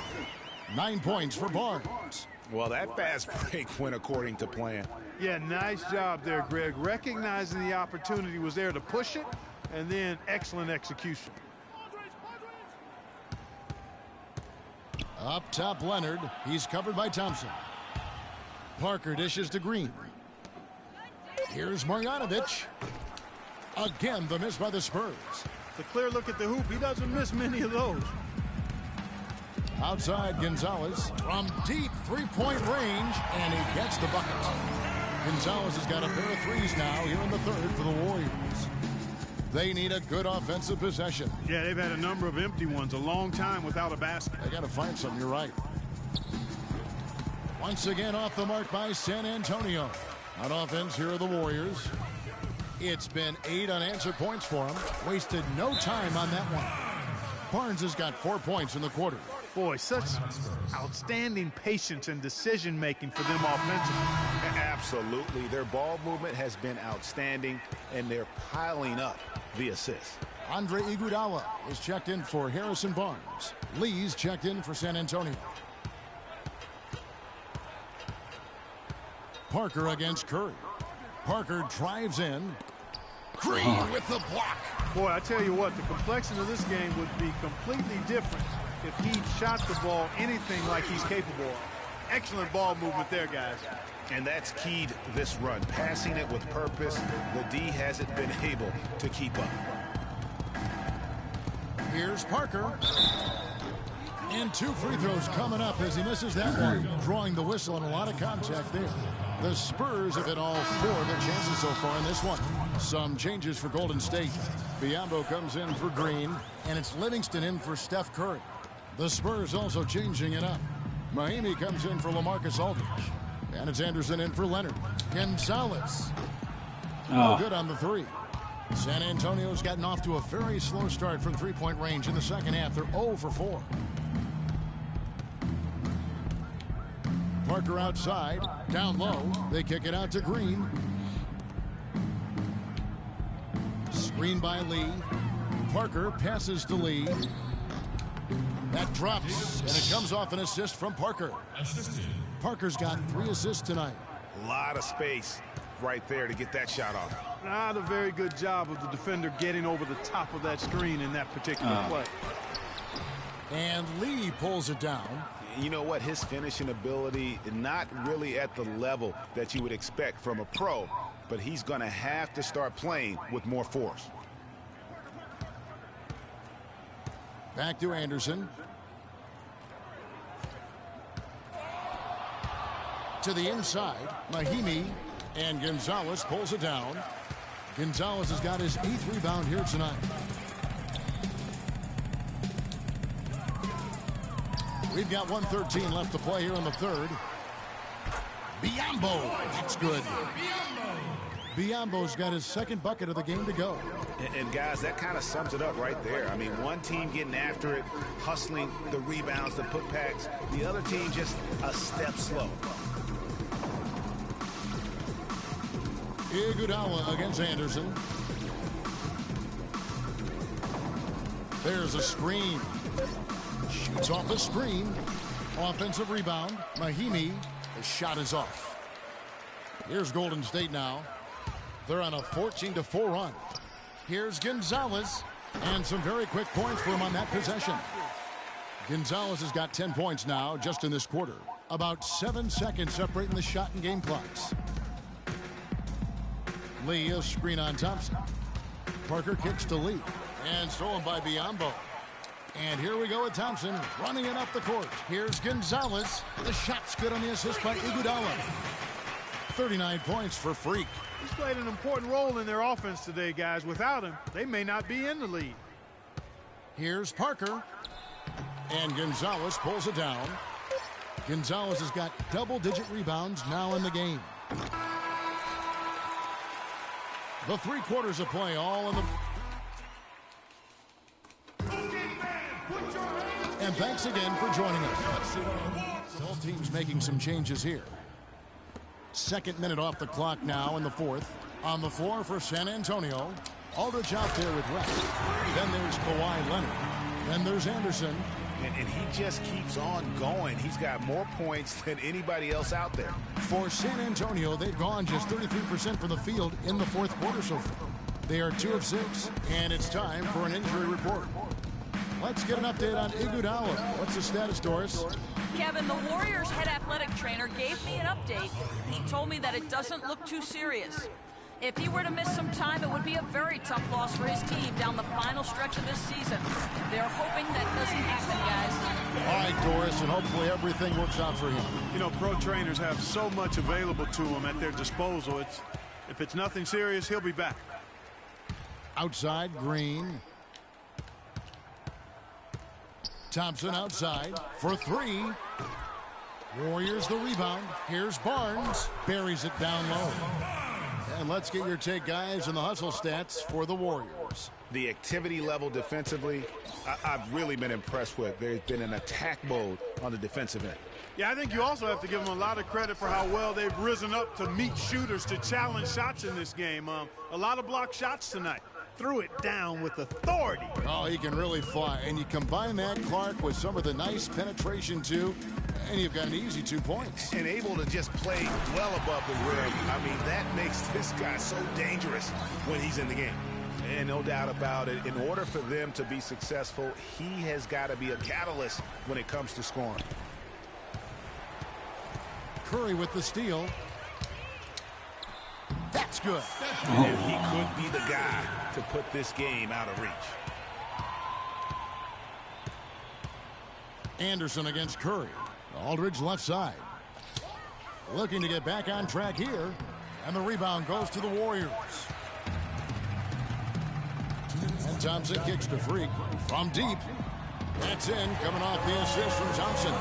9 points for Barnes. Well, that fast break went according to plan. Yeah, nice job there, Greg. Recognizing the opportunity was there to push it, and then excellent execution. Up top, Leonard. He's covered by Thompson. Parker dishes to Green. Here's Marjanovic. Again, the miss by the Spurs. The clear look at the hoop. He doesn't miss many of those. Outside, Gonzalez from deep three-point range, and he gets the bucket. Gonzalez has got a pair of threes now here in the 3rd for the Warriors. They need a good offensive possession. Yeah, they've had a number of empty ones, a long time without a basket. They got to find something, you're right. Once again off the mark by San Antonio. On offense, here are the Warriors. It's been 8 unanswered points for them. Wasted no time on that one. Barnes has got 4 points in the quarter. Boy, such outstanding patience and decision-making for them offensively. Absolutely. Their ball movement has been outstanding, and they're piling up the assists. Andre Iguodala is checked in for Harrison Barnes. Lee's checked in for San Antonio. Parker against Curry. Parker drives in. Green with the block. Boy, I tell you what, the complexion of this game would be completely different if he shot the ball anything like he's capable of. Excellent ball movement there, guys. And that's keyed this run. Passing it with purpose. The D hasn't been able to keep up. Here's Parker. And 2 free throws coming up as he misses that one. Drawing the whistle and a lot of contact there. The Spurs have hit all 4 of their chances so far in this one. Some changes for Golden State. Biyombo comes in for Green, and it's Livingston in for Steph Curry. The Spurs also changing it up. Mahimi comes in for LaMarcus Aldridge. And it's Anderson in for Leonard. Gonzalez. No good on the 3. San Antonio's gotten off to a very slow start from three-point range in the second half. They're 0 for 4. Parker outside, down low. They kick it out to Green. Screen by Lee. Parker passes to Lee. That drops, and it comes off an assist from Parker. Parker's got 3 assists tonight. A lot of space right there to get that shot off. Not a very good job of the defender getting over the top of that screen in that particular play. And Lee pulls it down. You know what? His finishing ability is not really at the level that you would expect from a pro, but he's going to have to start playing with more force. Back to Anderson. To the inside, Mahimi, and Gonzalez pulls it down. Gonzalez has got his 8th rebound here tonight. We've got 1:13 left to play here in the third. Biyombo, that's good. Biyombo's got his 2nd bucket of the game to go. And guys, that kind of sums it up right there. I mean, one team getting after it, hustling the rebounds, the putbacks. The other team just a step slow. Iguodala against Anderson. There's a screen. Shoots off the screen. Offensive rebound. Mahimi. The shot is off. Here's Golden State now. They're on a 14-4 run. Here's Gonzalez. And some very quick points for him on that possession. Gonzalez has got 10 points now just in this quarter. About 7 seconds separating the shot and game clocks. Lee, a screen on Thompson. Parker kicks to Lee. And stolen by Biyombo. And here we go with Thompson running it up the court. Here's Gonzalez. The shot's good on the assist by Iguodala. 39 points for Freak. He's played an important role in their offense today, guys. Without him, they may not be in the lead. Here's Parker. And Gonzalez pulls it down. Gonzalez has got double-digit rebounds now in the game. The 3 quarters of play all in the... And thanks again for joining us. All teams making some changes here. 2nd minute off the clock now in the 4th. On the floor for San Antonio. Aldridge out there with rest. Then there's Kawhi Leonard. Then there's Anderson. And he just keeps on going. He's got more points than anybody else out there. For San Antonio, they've gone just 33% from the field in the 4th quarter so far. They are 2 of 6, and it's time for an injury report. Let's get an update on Iguodala. What's the status, Doris? Kevin, the Warriors head athletic trainer gave me an update. He told me that it doesn't look too serious. If he were to miss some time, it would be a very tough loss for his team down the final stretch of this season. They're hoping that doesn't happen, guys. All right, Doris, and hopefully everything works out for him. You know, pro trainers have so much available to them at their disposal. If it's nothing serious, he'll be back. Outside, Green. Thompson outside for 3. Warriors the rebound. Here's Barnes. Buries it down low. And let's get your take, guys, on the hustle stats for the Warriors. The activity level defensively, I've really been impressed with. There's been an attack mode on the defensive end. Yeah, I think you also have to give them a lot of credit for how well they've risen up to meet shooters, to challenge shots in this game. A lot of blocked shots tonight. Threw it down with authority. Oh, he can really fly. And you combine that, Clark, with some of the nice penetration, too, and you've got an easy 2 points. And able to just play well above the rim. I mean, that makes this guy so dangerous when he's in the game. And no doubt about it, in order for them to be successful, he has got to be a catalyst when it comes to scoring. Curry with the steal. That's good. And he could be the guy to put this game out of reach. Anderson against Curry. Aldridge left side. Looking to get back on track here. And the rebound goes to the Warriors. And Thompson kicks to Freak from deep. That's in, coming off the assist from Thompson.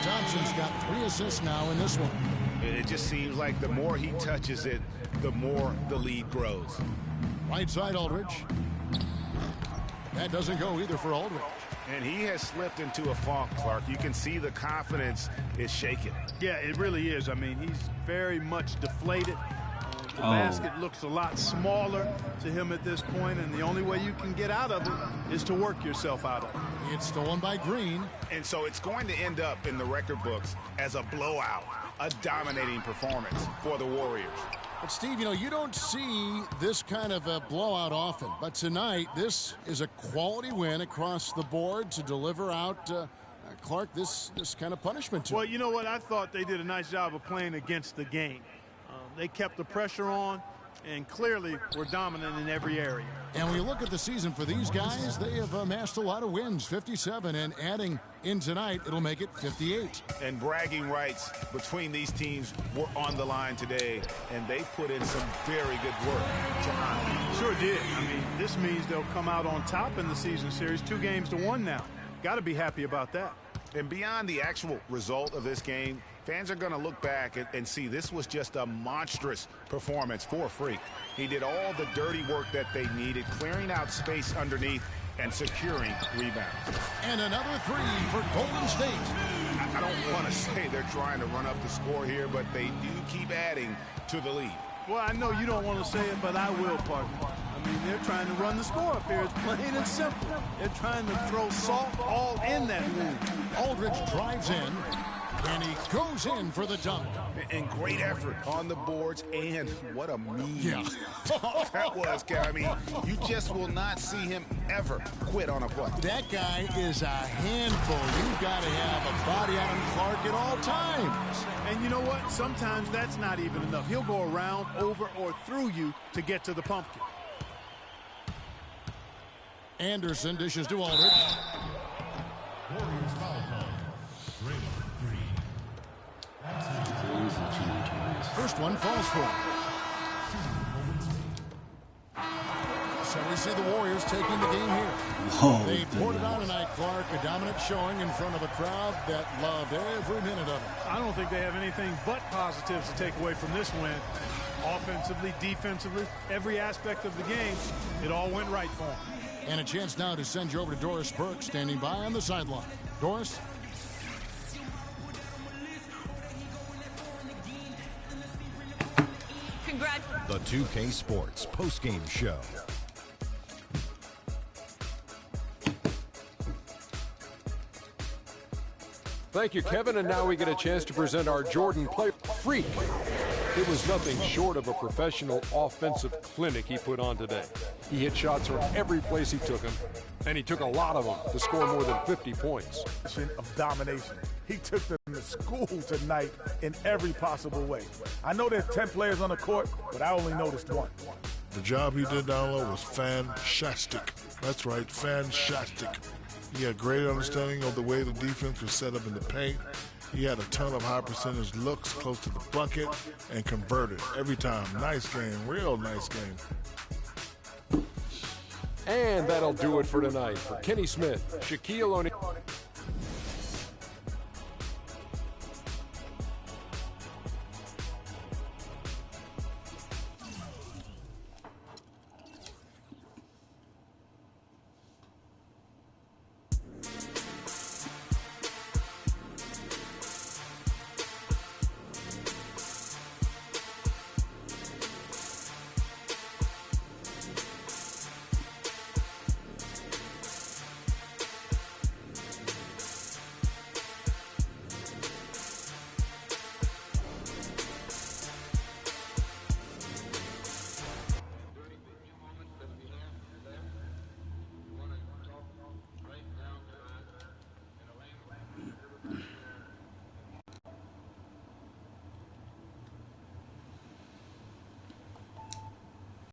Thompson's got 3 assists now in this one. It just seems like the more he touches it, the more the lead grows. Right side, Aldridge. That doesn't go either for Aldridge. And he has slipped into a funk, Clark. You can see the confidence is shaken. Yeah, it really is. I mean, he's very much deflated. The basket looks a lot smaller to him at this point, and the only way you can get out of it is to work yourself out of it. It's stolen by Green. And so it's going to end up in the record books as a blowout, a dominating performance for the Warriors. But, Steve, you know, you don't see this kind of a blowout often. But tonight, this is a quality win across the board to deliver out, Clark, this kind of punishment to Well, you know what? I thought they did a nice job of playing against the game. They kept the pressure on and clearly were dominant in every area. And when you look at the season for these guys, they have amassed a lot of wins, 57, and adding in tonight, it'll make it 58. And bragging rights between these teams were on the line today, and they put in some very good work to honor. Sure did. I mean, this means they'll come out on top in the season series, 2-1 now. Got to be happy about that. And beyond the actual result of this game, fans are going to look back and see this was just a monstrous performance for Freak. He did all the dirty work that they needed, clearing out space underneath and securing rebounds. And another three for Golden State. I don't want to say they're trying to run up the score here, but they do keep adding to the lead. Well, I know you don't want to say it, but I will, partner. I mean, they're trying to run the score up here. It's plain and simple. They're trying to throw salt all in that lead. Aldridge drives in, and he goes in for the dunk. And great effort on the boards, and what a mean that was, Kev. I mean, you just will not see him ever quit on a play. That guy is a handful. You've got to have a body on him, Clark, at all times. And you know what? Sometimes that's not even enough. He'll go around, over, or through you to get to the pumpkin. Anderson dishes to Aldridge. Warriors foul call. Rating 3. First one falls for him. So we see the Warriors taking the game here. They poured it on tonight, Clark. A dominant showing in front of a crowd that loved every minute of it. I don't think they have anything but positives to take away from this win. Offensively, defensively, every aspect of the game, it all went right for them. And a chance now to send you over to Doris Burke, standing by on the sideline. Doris? The 2K Sports postgame show. Thank you, Kevin. And now we get a chance to present our Jordan Play Freak. It was nothing short of a professional offensive clinic he put on today. He hit shots from every place he took them, and he took a lot of them to score more than 50 points. Of domination. He took them to school tonight in every possible way. I know there's 10 players on the court, but I only noticed one. The job he did down low was fantastic. That's right, fantastic. He had great understanding of the way the defense was set up in the paint. He had a ton of high percentage looks close to the bucket and converted every time. Nice game, real nice game. And that'll do it for tonight. For Kenny Smith, Shaquille O'Neal.